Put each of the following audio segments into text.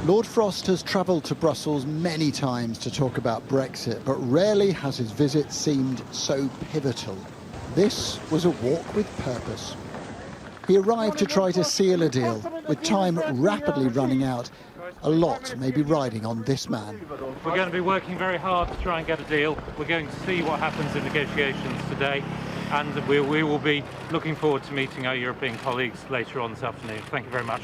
Lord Frost has travelled to Brussels many times to talk about Brexit, but rarely has his visit seemed so pivotal. This was a walk with purpose. He arrived to try to seal a deal, with time rapidly running out. A lot may be riding on this man. We're going to be working very hard to try and get a deal. We're going to see what happens in negotiations today, and we will be looking forward to meeting our European colleagues later on this afternoon. Thank you very much.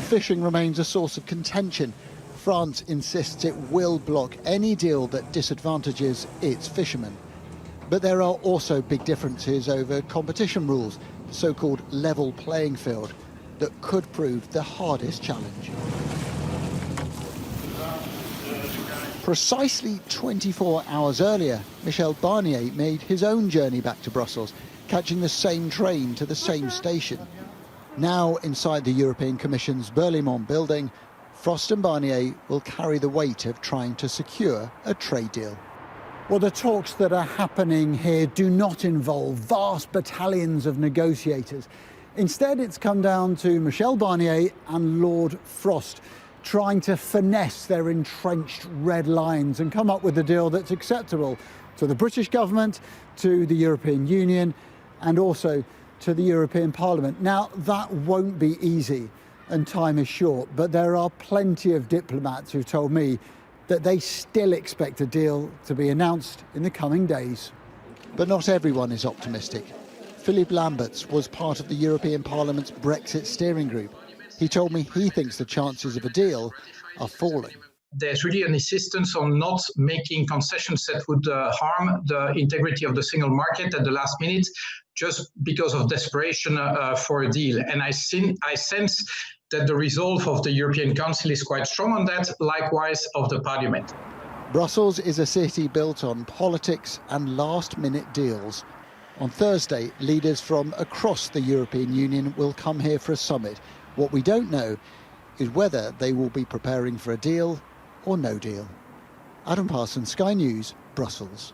Fishing remains a source of contention. France insists it will block any deal that disadvantages its fishermen. But there are also big differences over competition rules, the so-called level playing field, that could prove the hardest challenge. Precisely 24 hours earlier, Michel Barnier made his own journey back to Brussels, catching the same train to the same station. Now, inside the European Commission's Berlaymont building, Frost and Barnier will carry the weight of trying to secure a trade deal. Well, the talks that are happening here do not involve vast battalions of negotiators. Instead, it's come down to Michel Barnier and Lord Frost trying to finesse their entrenched red lines and come up with a deal that's acceptable to the British government, to the European Union, and also to the European Parliament. Now, that won't be easy, and time is short, but there are plenty of diplomats who've told me that they still expect a deal to be announced in the coming days. But not everyone is optimistic. Philippe Lamberts was part of the European Parliament's Brexit steering group. He told me he thinks the chances of a deal are falling. There's really an insistence on not making concessions that would harm the integrity of the single market at the last minute, just because of desperation for a deal. And I sense that the resolve of the European Council is quite strong on that, likewise of the Parliament. Brussels is a city built on politics and last-minute deals. On Thursday, leaders from across the European Union will come here for a summit. What we don't know is whether they will be preparing for a deal or no deal. Adam Parsons, Sky News, Brussels.